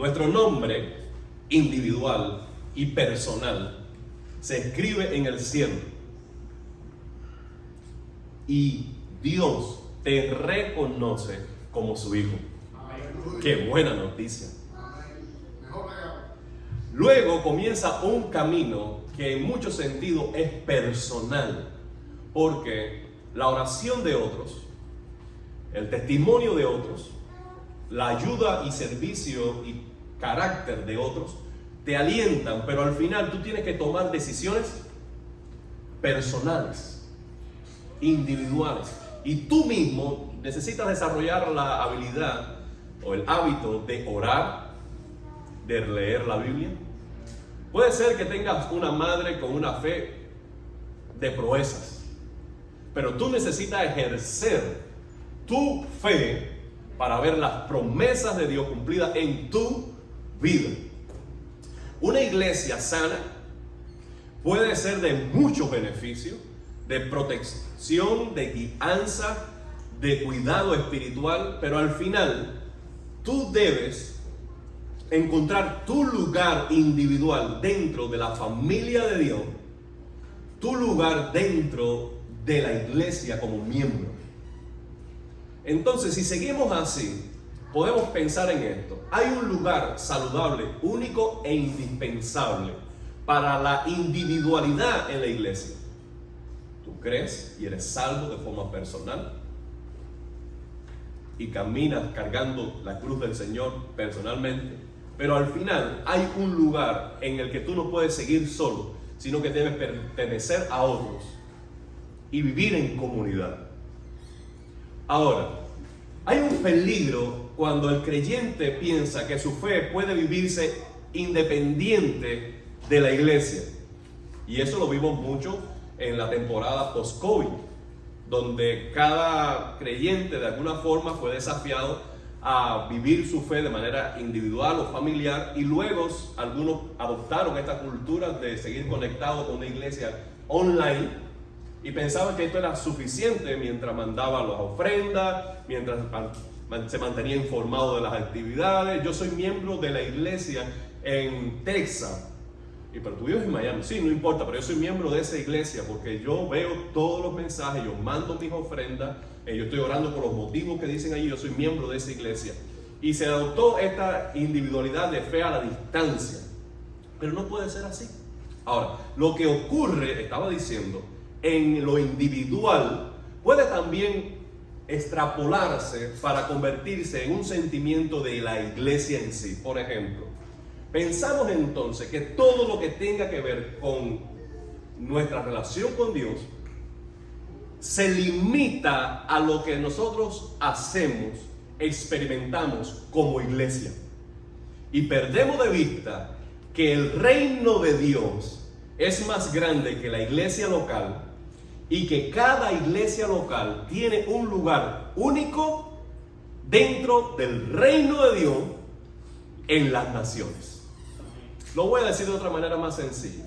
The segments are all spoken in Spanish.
Nuestro nombre individual y personal se escribe en el cielo. Y Dios te reconoce como su hijo. ¡Qué buena noticia! Luego comienza un camino que en muchos sentidos es personal, porque la oración de otros, el testimonio de otros, la ayuda y servicio y carácter de otros te alientan, pero al final tú tienes que tomar decisiones personales, individuales, y tú mismo necesitas desarrollar la habilidad o el hábito de orar, de leer la Biblia. Puede ser que tengas una madre con una fe de proezas, pero tú necesitas ejercer tu fe para ver las promesas de Dios cumplidas en tu vida. Una iglesia sana puede ser de muchos beneficios, de protección, de guianza, de cuidado espiritual, pero al final tú debes encontrar tu lugar individual dentro de la familia de Dios, tu lugar dentro de la iglesia como miembro. Entonces, si seguimos así, podemos pensar en esto. Hay un lugar saludable, único e indispensable para la individualidad en la iglesia. Tú crees y eres salvo de forma personal y caminas cargando la cruz del Señor personalmente, pero al final hay un lugar en el que tú no puedes seguir solo, sino que debes pertenecer a otros y vivir en comunidad. Ahora, hay un peligro cuando el creyente piensa que su fe puede vivirse independiente de la iglesia. Y eso lo vimos mucho en la temporada post-COVID, donde cada creyente de alguna forma fue desafiado a vivir su fe de manera individual o familiar, y luego algunos adoptaron esta cultura de seguir conectados con una iglesia online y pensaban que esto era suficiente mientras mandaba las ofrendas, mientras se mantenía informado de las actividades. Yo soy miembro de la iglesia en Texas. Pero tú vives en Miami. Sí, no importa, pero yo soy miembro de esa iglesia porque yo veo todos los mensajes, yo mando mis ofrendas, yo estoy orando por los motivos que dicen allí, yo soy miembro de esa iglesia. Y se adoptó esta individualidad de fe a la distancia. Pero no puede ser así. Ahora, lo que ocurre, estaba diciendo, en lo individual, puede también extrapolarse para convertirse en un sentimiento de la iglesia en sí. Por ejemplo, pensamos entonces que todo lo que tenga que ver con nuestra relación con Dios se limita a lo que nosotros hacemos, experimentamos como iglesia. Y perdemos de vista que el reino de Dios es más grande que la iglesia local y que cada iglesia local tiene un lugar único dentro del reino de Dios en las naciones. Lo voy a decir de otra manera más sencilla.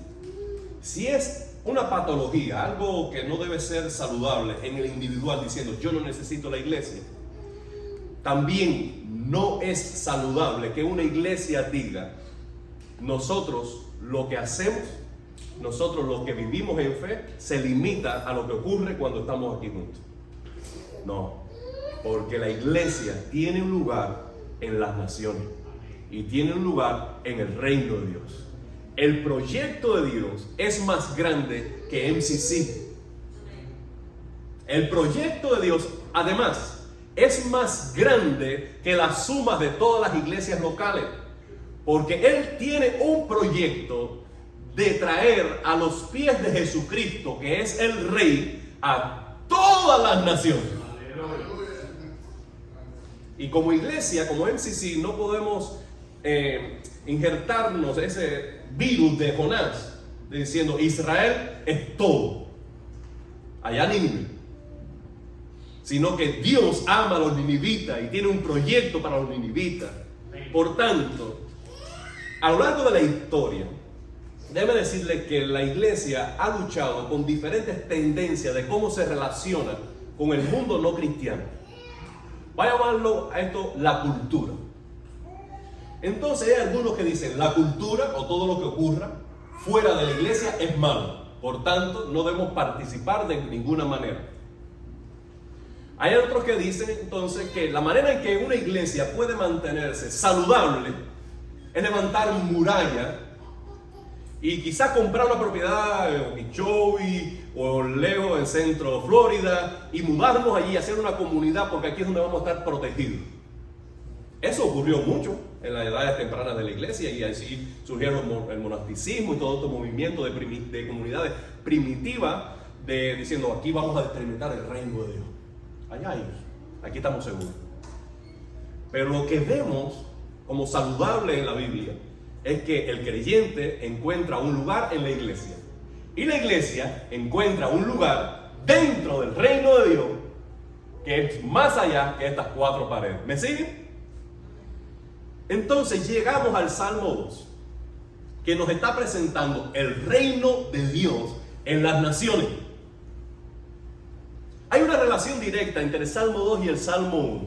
Si es una patología, algo que no debe ser saludable en el individual, diciendo yo no necesito la iglesia, también no es saludable que una iglesia diga nosotros lo que hacemos, nosotros lo que vivimos en fe, se limita a lo que ocurre cuando estamos aquí juntos. No, porque la iglesia tiene un lugar en las naciones y tiene un lugar en el reino de Dios. El proyecto de Dios es más grande que MCC. El proyecto de Dios, además, es más grande que la suma de todas las iglesias locales, porque Él tiene un proyecto de traer a los pies de Jesucristo, que es el Rey, a todas las naciones. Y como iglesia, como MCC, no podemos injertarnos ese virus de Jonás, diciendo Israel es todo, allá Nínive, sino que Dios ama a los ninivitas y tiene un proyecto para los ninivitas. Por tanto, a lo largo de la historia, déjeme decirle que la iglesia ha luchado con diferentes tendencias de cómo se relaciona con el mundo no cristiano. Voy a llamarlo a esto la cultura. Entonces hay algunos que dicen la cultura o todo lo que ocurra fuera de la iglesia es malo, por tanto no debemos participar de ninguna manera. Hay otros que dicen entonces que la manera en que una iglesia puede mantenerse saludable es levantar murallas y quizás comprar una propiedad en Okeechobee o lejos en centro Florida y mudarnos allí, hacer una comunidad, porque aquí es donde vamos a estar protegidos. Eso ocurrió mucho en las edades tempranas de la iglesia y así surgieron el monasticismo y todo este movimiento de comunidades primitivas diciendo aquí vamos a experimentar el reino de Dios. Allá ellos, aquí estamos seguros. Pero lo que vemos como saludable en la Biblia es que el creyente encuentra un lugar en la iglesia y la iglesia encuentra un lugar dentro del reino de Dios que es más allá que estas cuatro paredes. ¿Me siguen? Entonces llegamos al Salmo 2, que nos está presentando el reino de Dios en las naciones. Hay una relación directa entre el Salmo 2 y el Salmo 1.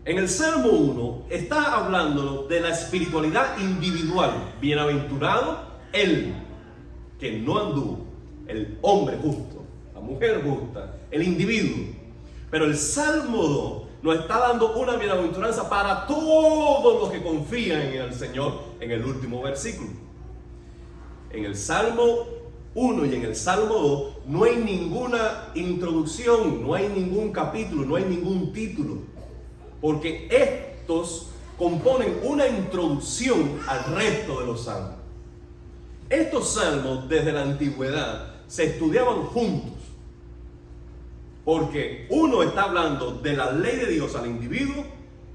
En el Salmo 1 está hablando de la espiritualidad individual. Bienaventurado el que no anduvo, el hombre justo, la mujer justa, el individuo. Pero el Salmo 2 nos está dando una bienaventuranza para todos los que confían en el Señor en el último versículo. En el Salmo 1 y en el Salmo 2 no hay ninguna introducción, no hay ningún capítulo, no hay ningún título, porque estos componen una introducción al resto de los salmos. Estos salmos desde la antigüedad se estudiaban juntos, porque uno está hablando de la ley de Dios al individuo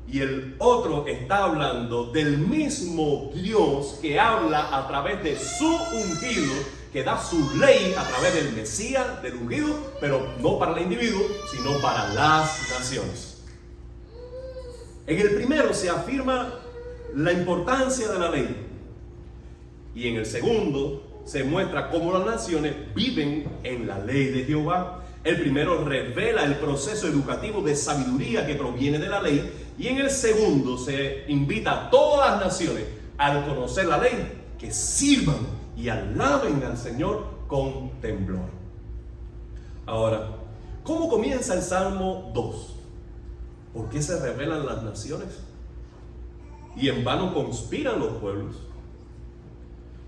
y el otro está hablando del mismo Dios que habla a través de su ungido, que da su ley a través del Mesías, del ungido, pero no para el individuo, sino para las naciones. En el primero se afirma la importancia de la ley y en el segundo se muestra cómo las naciones viven en la ley de Jehová. El primero revela el proceso educativo de sabiduría que proviene de la ley y en el segundo se invita a todas las naciones al conocer la ley que sirvan y alaben al Señor con temblor. Ahora, ¿cómo comienza el Salmo 2? ¿Por qué se rebelan las naciones? Y en vano conspiran los pueblos.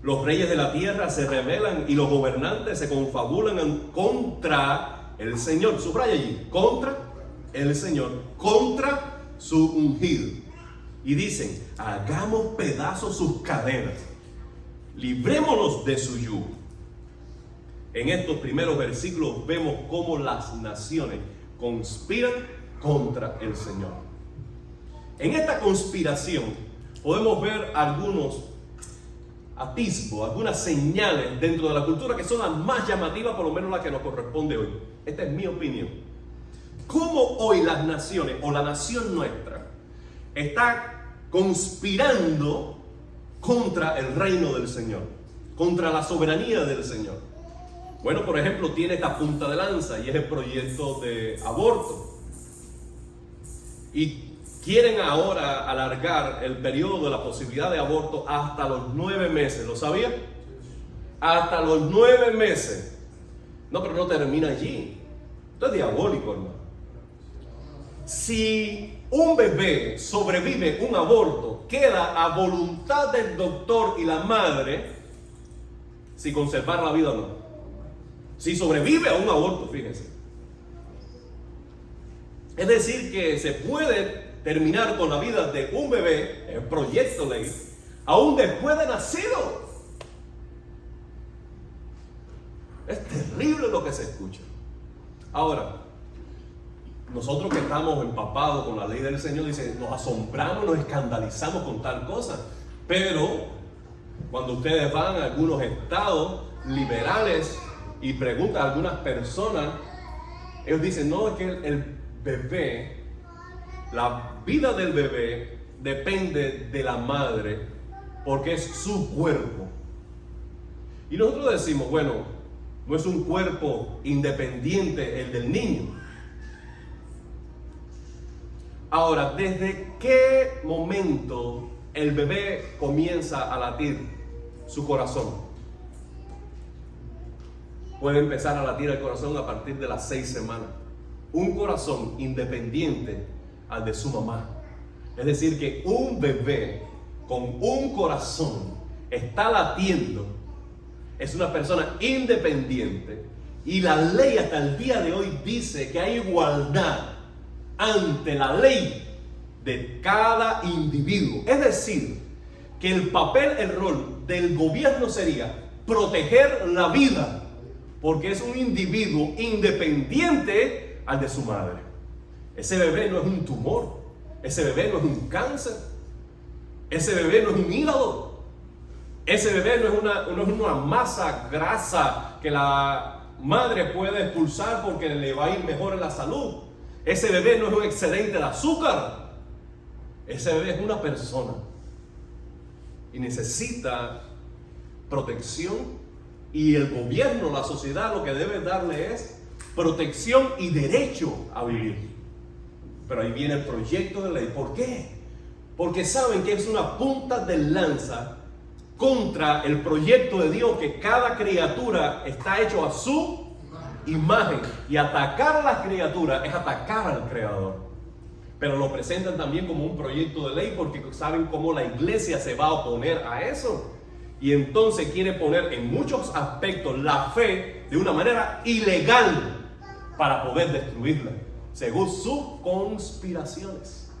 Los reyes de la tierra se rebelan y los gobernantes se confabulan contra el Señor. Subraya allí, contra el Señor, contra su ungido. Y dicen, hagamos pedazos sus cadenas, librémonos de su yugo. En estos primeros versículos vemos cómo las naciones conspiran contra el Señor. En esta conspiración podemos ver algunos atisbos, algunas señales dentro de la cultura que son las más llamativas, por lo menos las que nos corresponde hoy. Esta es mi opinión. ¿Cómo hoy las naciones o la nación nuestra está conspirando contra el reino del Señor, contra la soberanía del Señor? Bueno, por ejemplo, tiene esta punta de lanza y es el proyecto de aborto. Y quieren ahora alargar el periodo de la posibilidad de aborto hasta los 9 meses. ¿Lo sabía? Hasta los 9 meses. No, pero no termina allí. Esto es diabólico, hermano. Si un bebé sobrevive un aborto, queda a voluntad del doctor y la madre si conservar la vida o no. Si sobrevive a un aborto, fíjense. Es decir, que se puede terminar con la vida de un bebé, el proyecto ley, aún después de nacido. Es terrible lo que se escucha. Ahora, nosotros que estamos empapados con la ley del Señor, dice, nos asombramos, nos escandalizamos con tal cosa. Pero cuando ustedes van a algunos estados liberales y preguntan a algunas personas, ellos dicen, no, es que el bebé, la vida del bebé depende de la madre porque es su cuerpo. Y nosotros decimos, bueno, no es un cuerpo independiente el del niño. Ahora, ¿desde qué momento el bebé comienza a latir su corazón? Puede empezar a latir el corazón a partir de las 6 semanas. Un corazón independiente al de su mamá. Es decir, que un bebé con un corazón está latiendo, es una persona independiente, y la ley hasta el día de hoy dice que hay igualdad ante la ley de cada individuo. Es decir, que el papel, el rol del gobierno sería proteger la vida, porque es un individuo independiente al de su madre. Ese bebé no es un tumor, ese bebé no es un cáncer, ese bebé no es un hígado, ese bebé no es una masa grasa que la madre puede expulsar porque le va a ir mejor en la salud. Ese bebé no es un excedente de azúcar. Ese bebé es una persona y necesita protección, y el gobierno, la sociedad, lo que debe darle es protección y derecho a vivir. Pero ahí viene el proyecto de ley. ¿Por qué? Porque saben que es una punta de lanza contra el proyecto de Dios, que cada criatura está hecho a su imagen, y atacar a las criaturas es atacar al Creador. Pero lo presentan también como un proyecto de ley porque saben cómo la iglesia se va a oponer a eso, y entonces quiere poner en muchos aspectos la fe de una manera ilegal para poder destruirla según sus conspiraciones.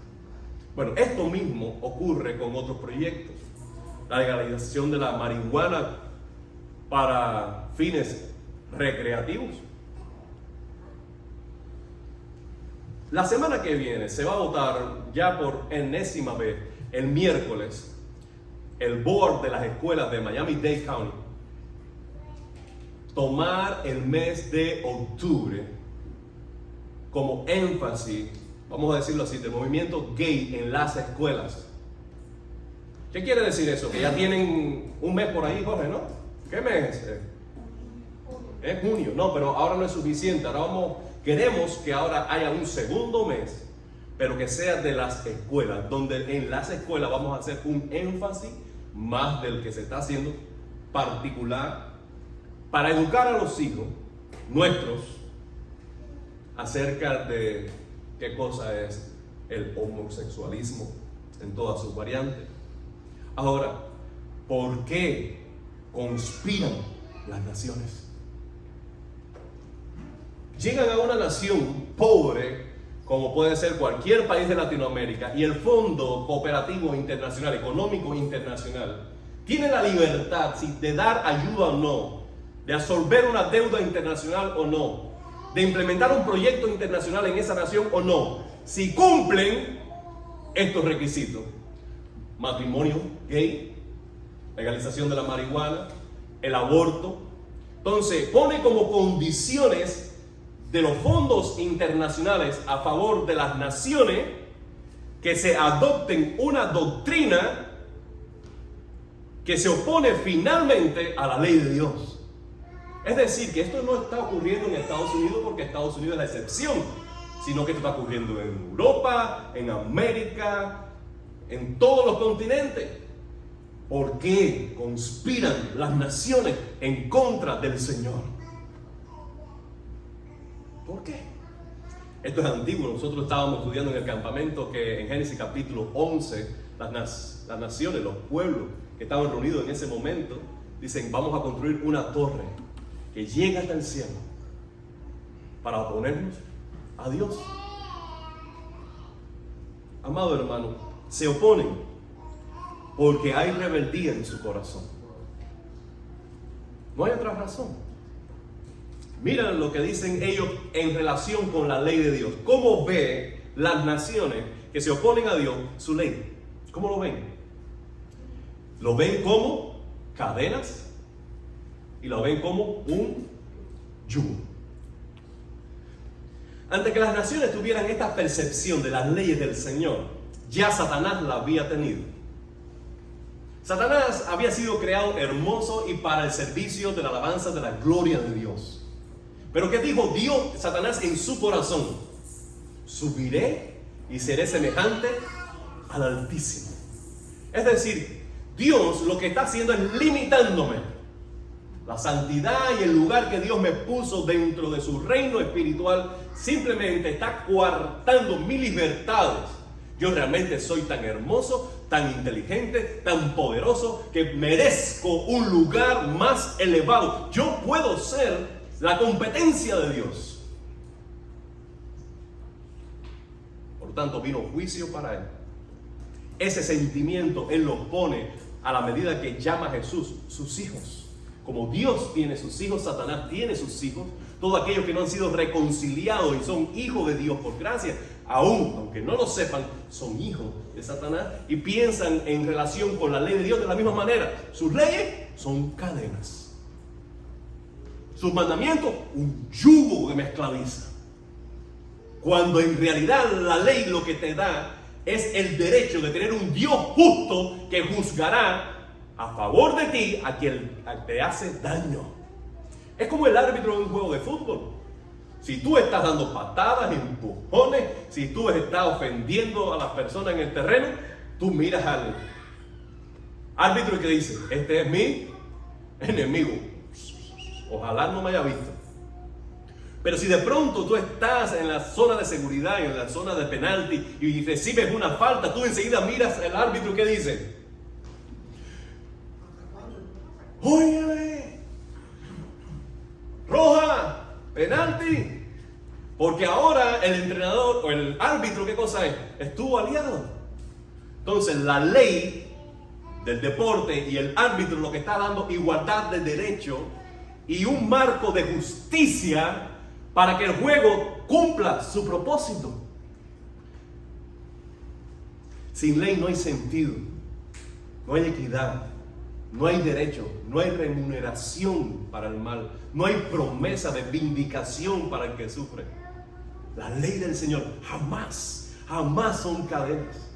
Bueno, esto mismo ocurre con otros proyectos. La legalización de la marihuana para fines recreativos. La semana que viene se va a votar ya por enésima vez, el miércoles, el board de las escuelas de Miami-Dade County tomar el mes de octubre como énfasis, vamos a decirlo así, del movimiento gay en las escuelas. ¿Qué quiere decir eso? Que ya tienen un mes por ahí, Jorge, ¿no? ¿Qué mes? Es junio. No, pero ahora no es suficiente. Ahora queremos que ahora haya un segundo mes, pero que sea de las escuelas, donde en las escuelas vamos a hacer un énfasis más del que se está haciendo particular para educar a los hijos nuestros acerca de qué cosa es el homosexualismo en todas sus variantes. Ahora, ¿por qué conspiran las naciones? Llegan a una nación pobre, como puede ser cualquier país de Latinoamérica, y el Fondo Cooperativo Internacional, Económico Internacional, tiene la libertad de dar ayuda o no, de absorber una deuda internacional o no, de implementar un proyecto internacional en esa nación o no, si cumplen estos requisitos: matrimonio gay, legalización de la marihuana, el aborto. Entonces pone como condiciones de los fondos internacionales a favor de las naciones que se adopten una doctrina que se opone finalmente a la ley de Dios. Es decir, que esto no está ocurriendo en Estados Unidos porque Estados Unidos es la excepción, sino que esto está ocurriendo en Europa, en América, en todos los continentes. ¿Por qué conspiran las naciones en contra del Señor? ¿Por qué? Esto es antiguo. Nosotros estábamos estudiando en el campamento que en Génesis capítulo 11, las naciones, los pueblos que estaban reunidos en ese momento, dicen: vamos a construir una torre que llega hasta el cielo para oponernos a Dios. Amado hermano, se oponen porque hay rebeldía en su corazón. No hay otra razón. Mira lo que dicen ellos en relación con la ley de Dios. ¿Cómo ve las naciones que se oponen a Dios su ley? ¿Cómo lo ven? Lo ven como cadenas y lo ven como un yugo. Antes que las naciones tuvieran esta percepción de las leyes del Señor, ya Satanás la había tenido. Satanás había sido creado hermoso y para el servicio de la alabanza de la gloria de Dios. Pero ¿qué dijo Dios, Satanás, en su corazón? Subiré y seré semejante al Altísimo. Es decir, Dios lo que está haciendo es limitándome. La santidad y el lugar que Dios me puso dentro de su reino espiritual simplemente está coartando mis libertades. Yo realmente soy tan hermoso, tan inteligente, tan poderoso, que merezco un lugar más elevado. Yo puedo ser la competencia de Dios. Por tanto, vino juicio para él. Ese sentimiento él lo pone a la medida que llama a Jesús sus hijos. Como Dios tiene sus hijos, Satanás tiene sus hijos. Todos aquellos que no han sido reconciliados y son hijos de Dios por gracia, aunque no lo sepan, son hijos de Satanás y piensan en relación con la ley de Dios de la misma manera. Sus leyes son cadenas. Sus mandamientos, un yugo que me esclaviza. Cuando en realidad la ley lo que te da es el derecho de tener un Dios justo que juzgará a favor de ti a quien te hace daño. Es como el árbitro de un juego de fútbol. Si tú estás dando patadas, empujones, si tú estás ofendiendo a las personas en el terreno, tú miras al árbitro y que dice: este es mi enemigo. Ojalá no me haya visto. Pero si de pronto tú estás en la zona de seguridad, en la zona de penalti, y recibes una falta, tú enseguida miras al árbitro y ¿qué dice? Óyeme, roja, penalti. Porque ahora el entrenador o el árbitro, ¿qué cosa es? Estuvo aliado. Entonces la ley del deporte y el árbitro lo que está dando igualdad de derecho y un marco de justicia para que el juego cumpla su propósito. Sin ley no hay sentido, no hay equidad, no hay derecho, no hay remuneración para el mal, no hay promesa de vindicación para el que sufre. La ley del Señor jamás son cadenas,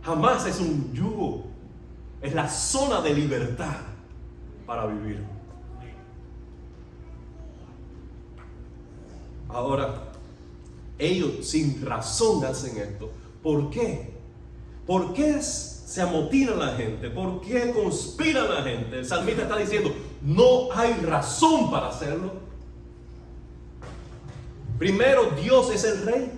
jamás es un yugo, es la zona de libertad para vivir. Ahora, ellos sin razón hacen esto. ¿Por qué? ¿Por qué se amotina la gente? ¿Por qué conspira la gente? El salmista está diciendo, no hay razón para hacerlo. Primero, Dios es el rey.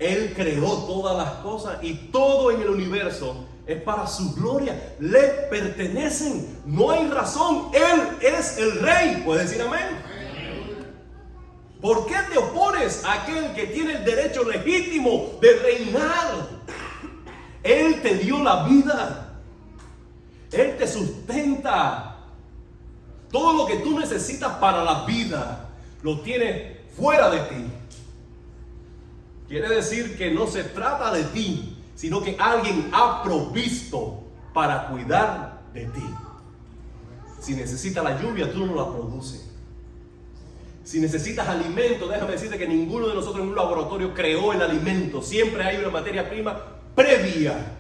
Él creó todas las cosas y todo en el universo es para su gloria. Le pertenecen. No hay razón. Él es el rey. ¿Puedes decir amén? ¿Por qué te opones a aquel que tiene el derecho legítimo de reinar? Él te dio la vida. Él te sustenta. Todo lo que tú necesitas para la vida lo tiene fuera de ti. Quiere decir que no se trata de ti, sino que alguien ha provisto para cuidar de ti. Si necesitas la lluvia, tú no la produces. Si necesitas alimento, déjame decirte que ninguno de nosotros en un laboratorio creó el alimento. Siempre hay una materia prima previa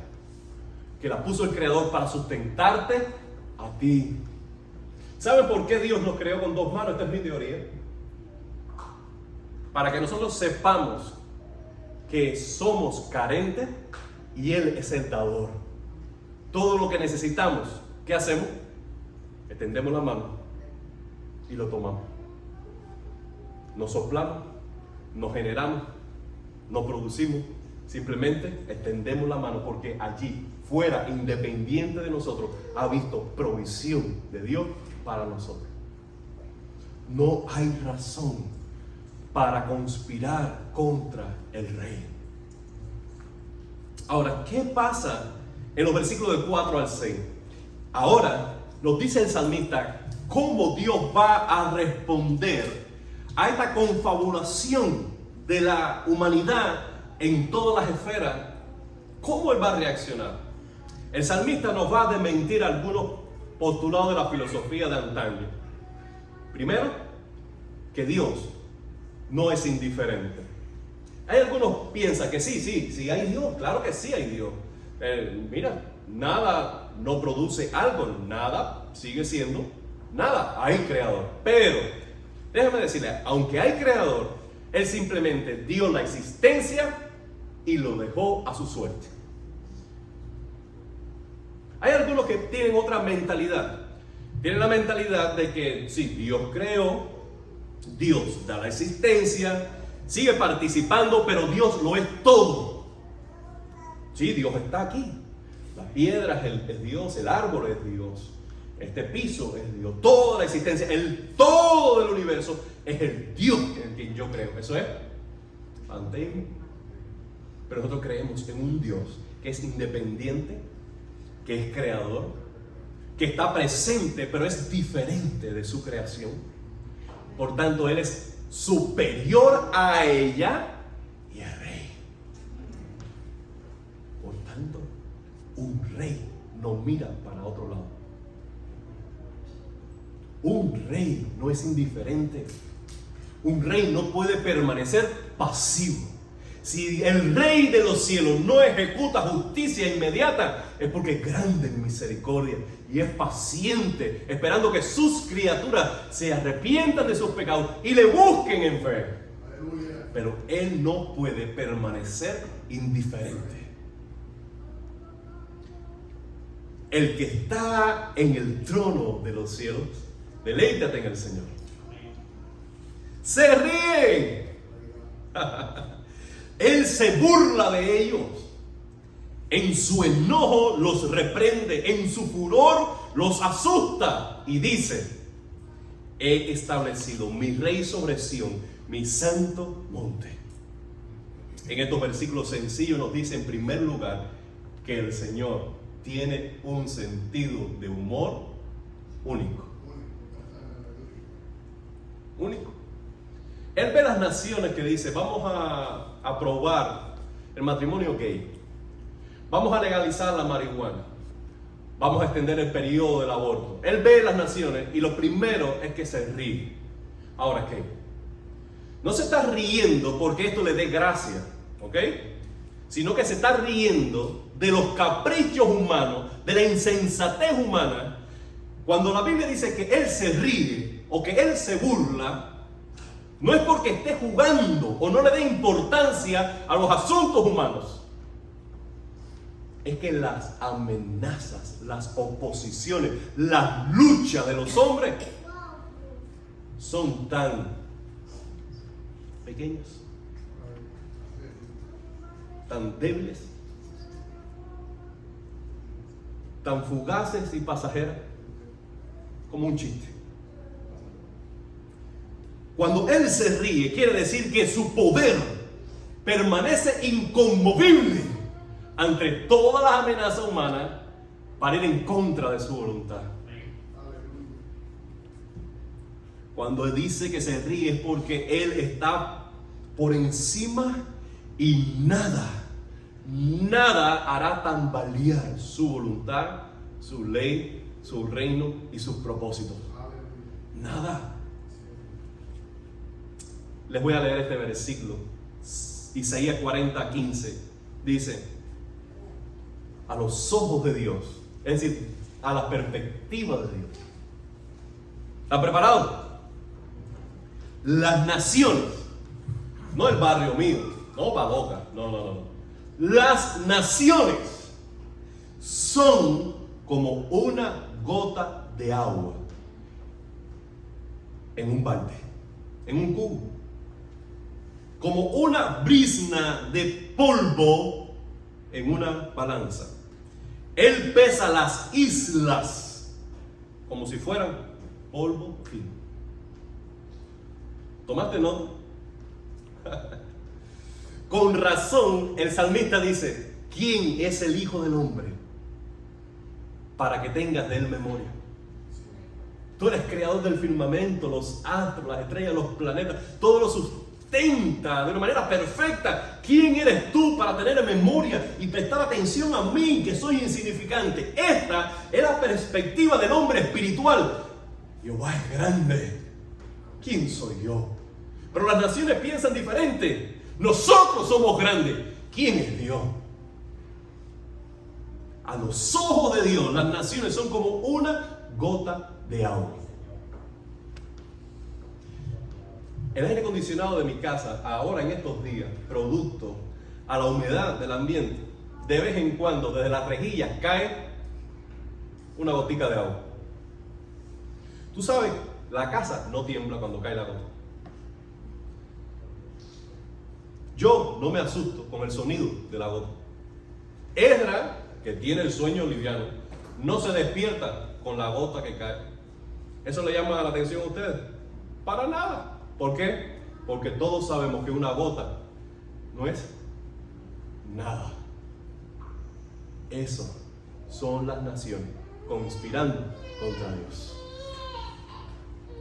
que la puso el Creador para sustentarte a ti. ¿Saben por qué Dios nos creó con dos manos? Esta es mi teoría. Para que nosotros sepamos que somos carentes y Él es el dador. Todo lo que necesitamos, ¿qué hacemos? Extendemos la mano y lo tomamos. Nos soplamos, nos generamos, nos producimos, simplemente extendemos la mano porque allí, fuera, independiente de nosotros, ha visto provisión de Dios para nosotros. No hay razón para conspirar contra el rey. Ahora, ¿qué pasa en los versículos del 4 al 6? Ahora nos dice el salmista cómo Dios va a responder a esta confabulación de la humanidad en todas las esferas. ¿Cómo Él va a reaccionar? El salmista nos va a desmentir algunos postulados de la filosofía de antaño. Primero, que Dios no es indiferente. Hay algunos que piensan que sí hay Dios, claro que sí hay Dios. Mira, nada no produce algo, nada sigue siendo nada, hay creador. Pero déjame decirle, aunque hay creador, Él simplemente dio la existencia y lo dejó a su suerte. Hay algunos que tienen otra mentalidad. Tienen la mentalidad de que sí, Dios creó, Dios da la existencia, sigue participando, pero Dios lo es todo. Sí, Dios está aquí. La piedra es Dios, el árbol es Dios, este piso es Dios, toda la existencia, el todo del universo es el Dios en quien yo creo. Eso es panteísmo. Pero nosotros creemos en un Dios que es independiente, que es creador, que está presente, pero es diferente de su creación. Por tanto, Él es superior a ella y es rey. Por tanto, un rey no mira para otro lado. Un rey no es indiferente. Un rey no puede permanecer pasivo. Si el Rey de los cielos no ejecuta justicia inmediata, es porque es grande en misericordia y es paciente, esperando que sus criaturas se arrepientan de sus pecados y le busquen en fe. Pero Él no puede permanecer indiferente. El que está en el trono de los cielos, deleítate en el Señor. Se ríen. Él se burla de ellos. En su enojo los reprende. En su furor los asusta. Y dice: he establecido mi rey sobre Sión, mi santo monte. En estos versículos sencillos nos dice en primer lugar que el Señor tiene un sentido de humor único. Único. Él ve las naciones que dice: vamos a aprobar el matrimonio gay, vamos a legalizar la marihuana, vamos a extender el periodo del aborto. Él ve las naciones y lo primero es que se ríe. Ahora, ¿qué? No se está riendo porque esto le dé gracia, ¿ok? Sino que se está riendo de los caprichos humanos, de la insensatez humana. Cuando la Biblia dice que Él se ríe o que Él se burla, no es porque esté jugando o no le dé importancia a los asuntos humanos. Es que las amenazas, las oposiciones, las luchas de los hombres son tan pequeñas, tan débiles, tan fugaces y pasajeras como un chiste. Cuando Él se ríe, quiere decir que su poder permanece inconmovible ante todas las amenazas humanas para ir en contra de su voluntad. Cuando Él dice que se ríe es porque Él está por encima y nada hará tambalear su voluntad, su ley, su reino y sus propósitos. Nada. Les voy a leer este versículo. Isaías 40:15 dice: a los ojos de Dios, es decir, a la perspectiva de Dios. ¿Está preparado? Las naciones, no el barrio mío, no Baboca, no. Las naciones son como una gota de agua en un balde, en un cubo. Como una brizna de polvo en una balanza. Él pesa las islas como si fueran polvo fino. ¿Tomaste nota? Con razón el salmista dice: ¿quién es el Hijo del Hombre para que tengas de él memoria? Tú eres creador del firmamento, los astros, las estrellas, los planetas, todo lo sustenta de una manera perfecta. ¿Quién eres tú para tener en memoria y prestar atención a mí, que soy insignificante? Esta es la perspectiva del hombre espiritual. Jehová es grande. ¿Quién soy yo? Pero las naciones piensan diferente. Nosotros somos grandes. ¿Quién es Dios? A los ojos de Dios, las naciones son como una gota de agua. El aire acondicionado de mi casa, ahora en estos días, producto a la humedad del ambiente, de vez en cuando desde las rejillas cae una gotica de agua. Tú sabes, la casa no tiembla cuando cae la gota. Yo no me asusto con el sonido de la gota. Ezra, que tiene el sueño liviano, no se despierta con la gota que cae. ¿Eso le llama la atención a ustedes? Para nada. ¿Por qué? Porque todos sabemos que una gota no es nada. Eso son las naciones conspirando contra Dios.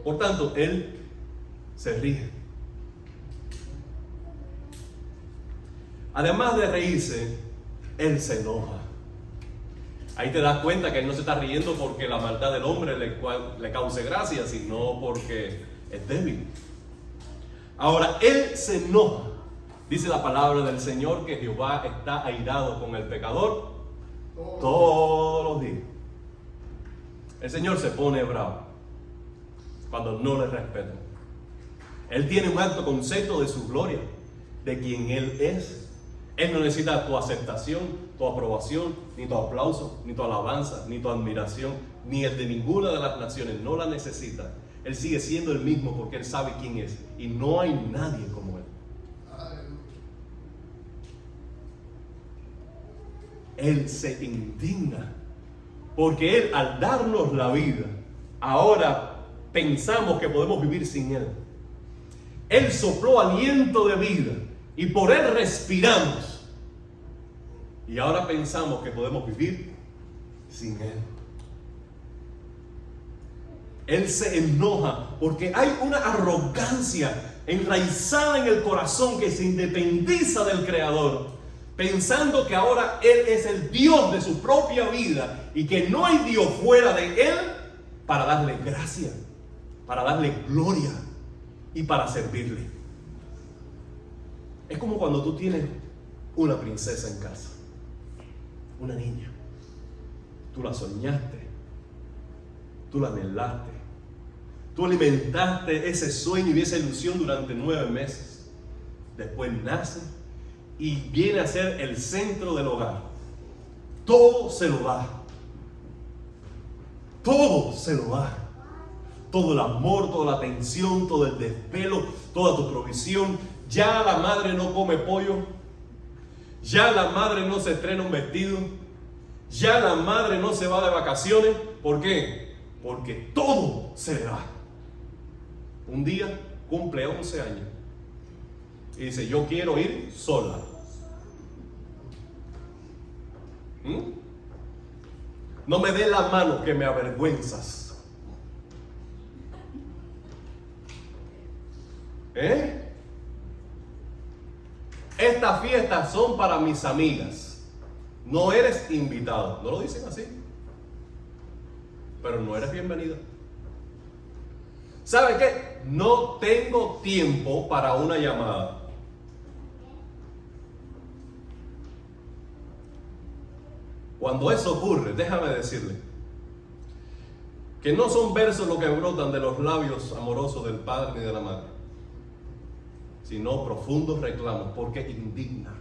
Por tanto, Él se ríe. Además de reírse, Él se enoja. Ahí te das cuenta que Él no se está riendo porque la maldad del hombre le cause gracia, sino porque es débil. Ahora, Él se enoja. Dice la palabra del Señor que Jehová está airado con el pecador todos los días. El Señor se pone bravo cuando no le respetan. Él tiene un alto concepto de su gloria, de quien Él es. Él no necesita tu aceptación, tu aprobación, ni tu aplauso, ni tu alabanza, ni tu admiración, ni el de ninguna de las naciones. No la necesita. Él sigue siendo el mismo porque Él sabe quién es. Y no hay nadie como Él. Él se indigna porque Él, al darnos la vida, ahora pensamos que podemos vivir sin Él. Él sopló aliento de vida y por Él respiramos. Y ahora pensamos que podemos vivir sin Él. Él se enoja porque hay una arrogancia enraizada en el corazón que se independiza del Creador, pensando que ahora Él es el Dios de su propia vida y que no hay Dios fuera de Él para darle gracia, para darle gloria y para servirle. Es como cuando tú tienes una princesa en casa, una niña. Tú la soñaste, tú la anhelaste, tú alimentaste ese sueño y esa ilusión durante 9 meses. Después nace y viene a ser el centro del hogar. Todo se lo da. Todo se lo da. Todo el amor, toda la atención, todo el desvelo, toda tu provisión. Ya la madre no come pollo. Ya la madre no se estrena un vestido. Ya la madre no se va de vacaciones. ¿Por qué? Porque todo se le da. Un día cumple 11 años. Y dice, yo quiero ir sola. No me des la mano que me avergüenzas. Estas fiestas son para mis amigas. No eres invitado. No lo dicen así. Pero no eres bienvenida. ¿Sabe qué? No tengo tiempo para una llamada. Cuando eso ocurre, déjame decirle que no son versos lo que brotan de los labios amorosos del padre ni de la madre, sino profundos reclamos, porque indigna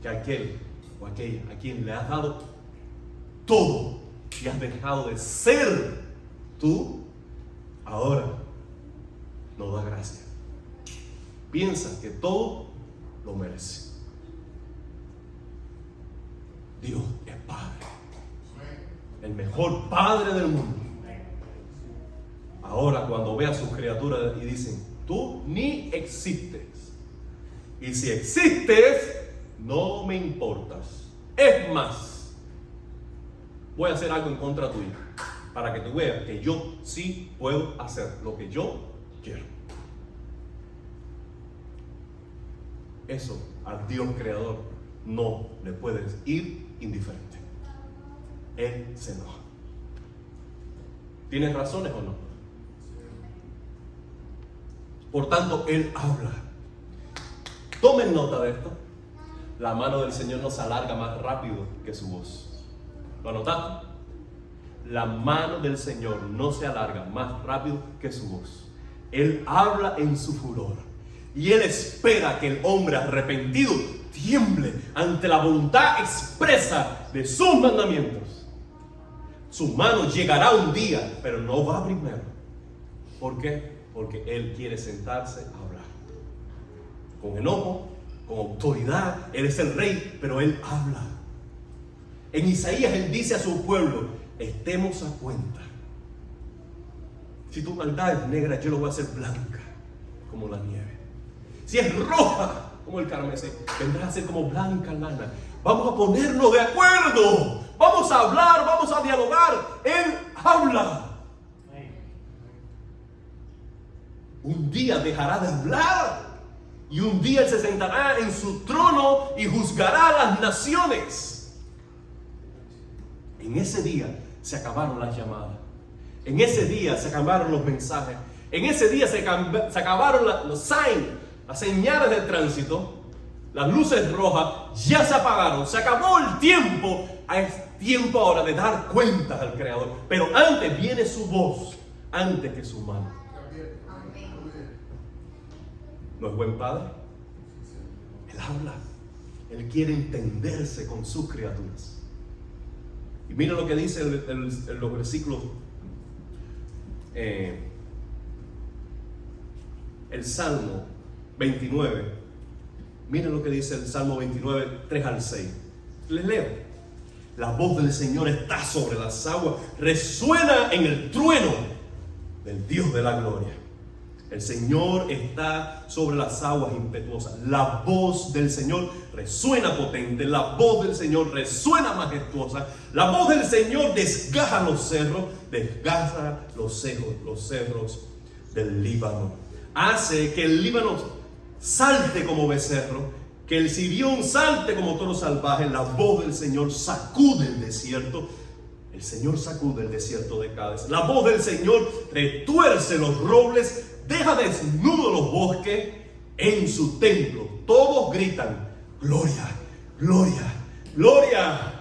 que aquel o aquella a quien le has dado todo y has dejado de ser tú, ahora no da gracia. Piensa que todo lo merece. Dios es Padre, el mejor Padre del mundo. Ahora cuando ve a sus criaturas y dicen, tú ni existes, y si existes, no me importas. Es más, voy a hacer algo en contra tuya, para que tú veas que yo sí puedo hacer lo que yo quiero. Eso al Dios creador no le puedes ir indiferente. Él se enoja. ¿Tienes razones o no? Por tanto, Él habla. Tomen nota de esto. La mano del Señor no se alarga más rápido que su voz. ¿Lo anotaste? La mano del Señor no se alarga más rápido que su voz. Él habla en su furor. Y Él espera que el hombre arrepentido tiemble ante la voluntad expresa de sus mandamientos. Su mano llegará un día, pero no va primero. ¿Por qué? Porque Él quiere sentarse a hablar. Con enojo, con autoridad. Él es el rey, pero Él habla. En Isaías Él dice a su pueblo: estemos a cuenta. Si tu maldad es negra, yo lo voy a hacer blanca como la nieve. Si es roja como el carmesí, vendrá a ser como blanca lana. Vamos a ponernos de acuerdo. Vamos a hablar, vamos a dialogar. Él habla. Un día dejará de hablar. Y un día Él se sentará en su trono y juzgará a las naciones. En ese día se acabaron las llamadas. En ese día se acabaron los mensajes. En ese día se acabaron los signs, las señales de tránsito. Las luces rojas ya se apagaron. Se acabó el tiempo. Es tiempo ahora de dar cuentas al Creador. Pero antes viene su voz, antes que su mano. ¿No es buen padre? Él habla. Él quiere entenderse con sus criaturas. Y mira lo que dice en los versículos. El Salmo 29. Miren lo que dice el Salmo 29, 3 al 6. Les leo. La voz del Señor está sobre las aguas, resuena en el trueno del Dios de la gloria. El Señor está sobre las aguas impetuosas. La voz del Señor resuena potente. La voz del Señor resuena majestuosa. La voz del Señor desgaja los cerros. Desgaja los cerros del Líbano. Hace que el Líbano salte como becerro. Que el Sirión salte como toro salvaje. La voz del Señor sacude el desierto. El Señor sacude el desierto de Cádiz. La voz del Señor retuerce los robles. Deja desnudos los bosques. En su templo todos gritan: gloria, gloria, gloria.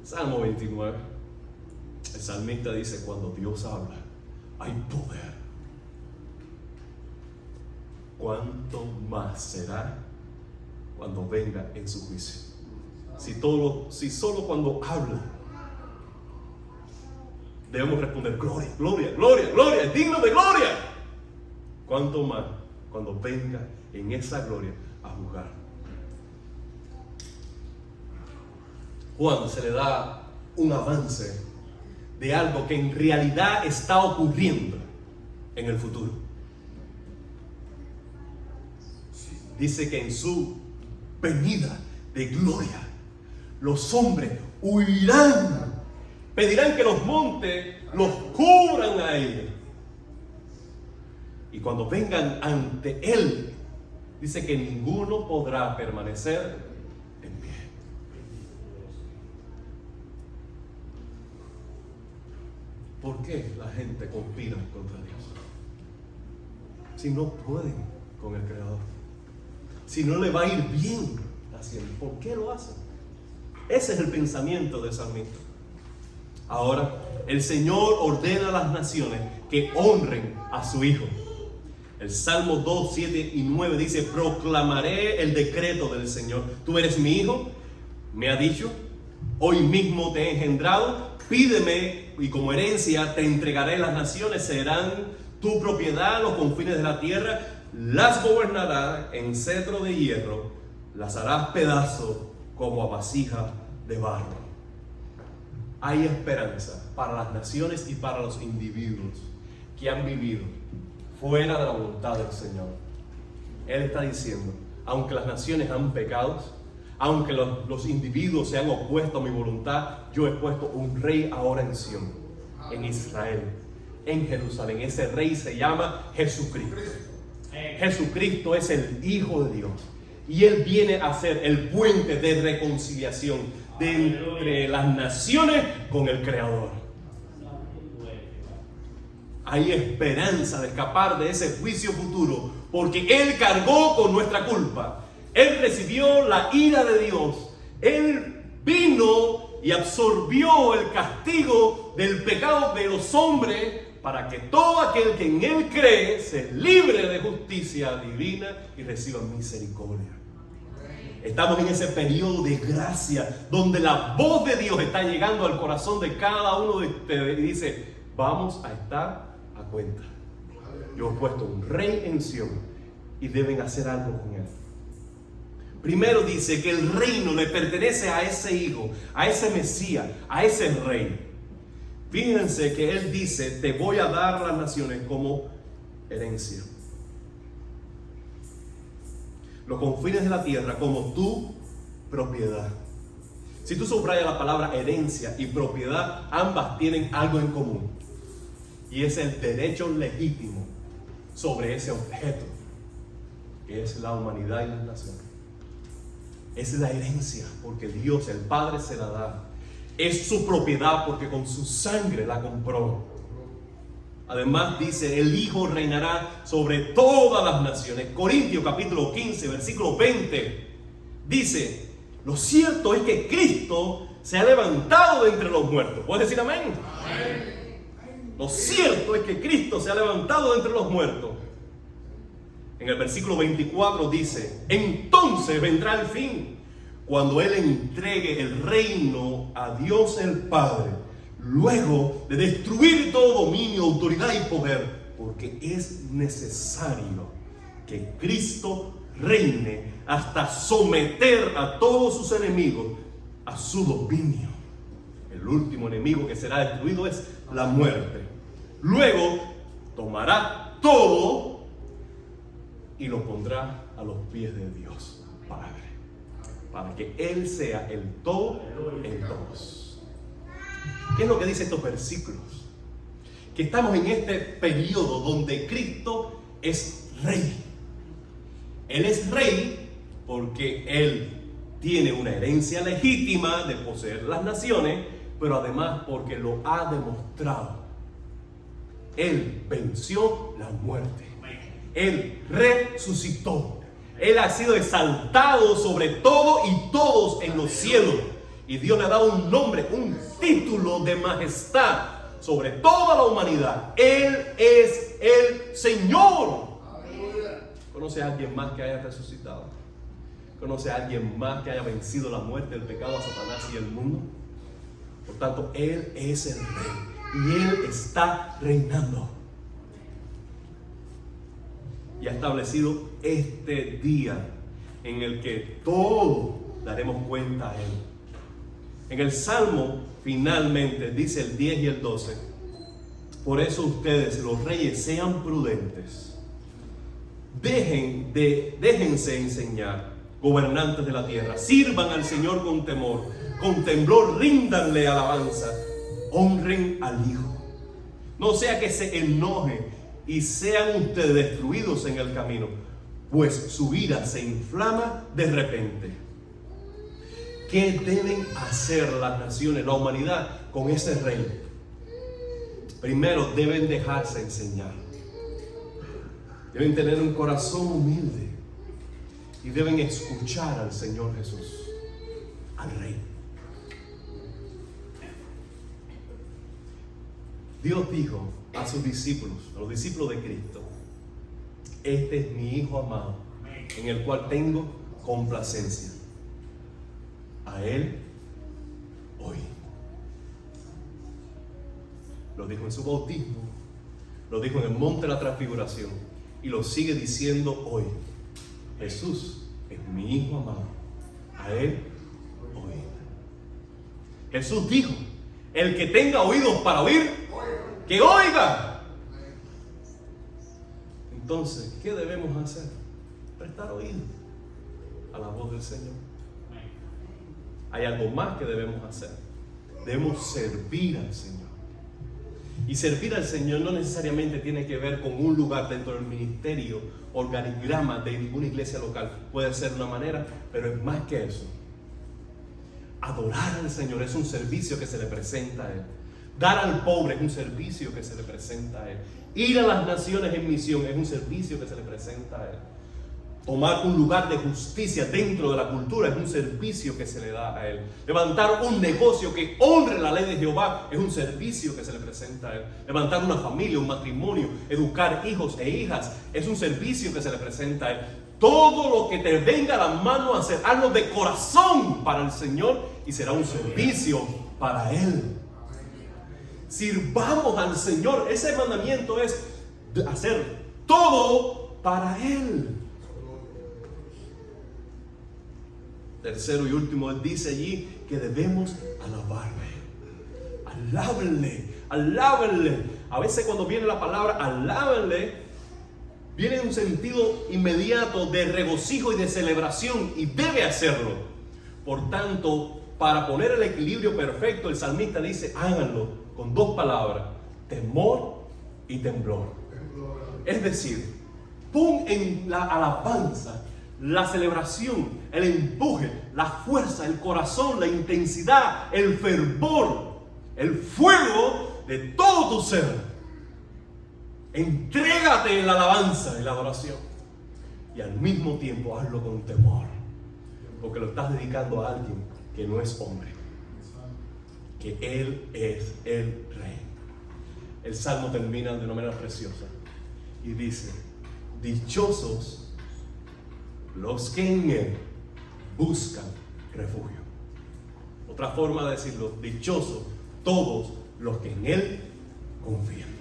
Salmo 29. El salmista dice: cuando Dios habla, hay poder. ¿Cuánto más será cuando venga en su juicio? Si solo cuando habla debemos responder: gloria, gloria, gloria, gloria, es digno de gloria. ¿Cuánto más cuando venga en esa gloria a juzgar? Juan se le da un avance de algo que en realidad está ocurriendo en el futuro. Dice que en su venida de gloria los hombres huirán, pedirán que los montes los cubran a ellos. Y cuando vengan ante Él, dice que ninguno podrá permanecer en pie. ¿Por qué la gente conspira contra Dios? Si no pueden con el Creador. Si no le va a ir bien haciendo, ¿por qué lo hacen? Ese es el pensamiento del salmista. Ahora, el Señor ordena a las naciones que honren a su Hijo. El Salmo 2, 7 y 9 dice: proclamaré el decreto del Señor. Tú eres mi hijo, me ha dicho, hoy mismo te he engendrado, pídeme y como herencia te entregaré las naciones, serán tu propiedad, los confines de la tierra, las gobernarás en cetro de hierro, las harás pedazos como a vasija de barro. Hay esperanza para las naciones y para los individuos que han vivido fuera de la voluntad del Señor. Él está diciendo: aunque las naciones han pecado, aunque los individuos se han opuesto a mi voluntad, yo he puesto un rey ahora en Sion, en Israel, en Jerusalén. Ese rey se llama Jesucristo. Jesucristo es el Hijo de Dios y Él viene a ser el puente de reconciliación entre las naciones con el Creador. Hay esperanza de escapar de ese juicio futuro, porque Él cargó con nuestra culpa. Él recibió la ira de Dios. Él vino y absorbió el castigo del pecado de los hombres para que todo aquel que en Él cree se libre de justicia divina y reciba misericordia. Estamos en ese periodo de gracia donde la voz de Dios está llegando al corazón de cada uno de ustedes y dice: vamos a estar a cuenta. Yo he puesto un rey en Sion y deben hacer algo con él. Primero dice que el reino le pertenece a ese hijo, a ese Mesías, a ese rey. Fíjense que él dice: te voy a dar las naciones como herencia, los confines de la tierra como tu propiedad. Si tú subrayas la palabra herencia y propiedad, ambas tienen algo en común, y es el derecho legítimo sobre ese objeto, que es la humanidad y las naciones. Es la herencia porque Dios, el Padre, se la da. Es su propiedad porque con su sangre la compró. Además dice: el Hijo reinará sobre todas las naciones. Corintios capítulo 15, versículo 20 dice: lo cierto es que Cristo se ha levantado de entre los muertos. ¿Puedes decir amén? Amén. Lo cierto es que Cristo se ha levantado de entre los muertos. En el versículo 24 dice: entonces vendrá el fin, cuando Él entregue el reino a Dios el Padre, luego de destruir todo dominio, autoridad y poder, porque es necesario que Cristo reine hasta someter a todos sus enemigos a su dominio. El último enemigo que será destruido es la muerte. Luego tomará todo y lo pondrá a los pies de Dios Padre, para que Él sea el todo en todos. ¿Qué es lo que dice estos versículos? Que estamos en este periodo donde Cristo es rey. Él es rey porque Él tiene una herencia legítima de poseer las naciones, pero además porque lo ha demostrado. Él venció la muerte. Él resucitó. Él ha sido exaltado sobre todo y todos en los cielos. Y Dios le ha dado un nombre, un título de majestad sobre toda la humanidad. Él es el Señor. ¿Conoce a alguien más que haya resucitado? ¿Conoce a alguien más que haya vencido la muerte, el pecado, a Satanás y el mundo? Por tanto, Él es el Rey y Él está reinando. Y ha establecido este día en el que todos daremos cuenta a Él. En el Salmo, finalmente, dice el 10 y el 12: por eso ustedes, los reyes, sean prudentes. Déjense enseñar, gobernantes de la tierra. Sirvan al Señor con temor. Con temblor ríndanle alabanza. Honren al Hijo. No sea que se enoje y sean ustedes destruidos en el camino, pues su ira se inflama de repente. ¿Qué deben hacer las naciones, la humanidad, con ese rey? Primero, deben dejarse enseñar. Deben tener un corazón humilde y deben escuchar al Señor Jesús, al Rey. Dios dijo a sus discípulos, a los discípulos de Cristo: este es mi Hijo amado, en el cual tengo complacencia. A Él oí. Lo dijo en su bautismo, lo dijo en el monte de la transfiguración y lo sigue diciendo hoy. Jesús es mi Hijo amado, a Él oí. Jesús dijo: el que tenga oídos para oír, que oiga. Entonces, ¿qué debemos hacer? Prestar oído a la voz del Señor. Hay algo más que debemos hacer. Debemos servir al Señor. Y servir al Señor no necesariamente tiene que ver con un lugar dentro del ministerio, organigrama de ninguna iglesia local. Puede ser una manera, pero es más que eso. Adorar al Señor es un servicio que se le presenta a Él. Dar al pobre es un servicio que se le presenta a Él. Ir a las naciones en misión es un servicio que se le presenta a Él. Tomar un lugar de justicia dentro de la cultura es un servicio que se le da a Él. Levantar un negocio que honre la ley de Jehová es un servicio que se le presenta a Él. Levantar una familia, un matrimonio, educar hijos e hijas es un servicio que se le presenta a Él. Todo lo que te venga a la mano a hacer, hazlo de corazón para el Señor y será un servicio para Él. Sirvamos al Señor. Ese mandamiento es hacer todo para Él. Tercero y último, Él dice allí que debemos alabarle. Alábenle, alábenle. A veces cuando viene la palabra alábenle, viene en un sentido inmediato de regocijo y de celebración, y debe hacerlo. Por tanto, para poner el equilibrio perfecto, el salmista dice, háganlo con dos palabras: temor y temblor. Es decir, pon en la alabanza la celebración, el empuje, la fuerza, el corazón, la intensidad, el fervor, el fuego de todo tu ser. Entrégate en la alabanza y la adoración. Y al mismo tiempo hazlo con temor, porque lo estás dedicando a alguien que no es hombre, que Él es el Rey. El Salmo termina de una manera preciosa y dice: dichosos los que en Él buscan refugio. Otra forma de decirlo: dichosos todos los que en Él confían.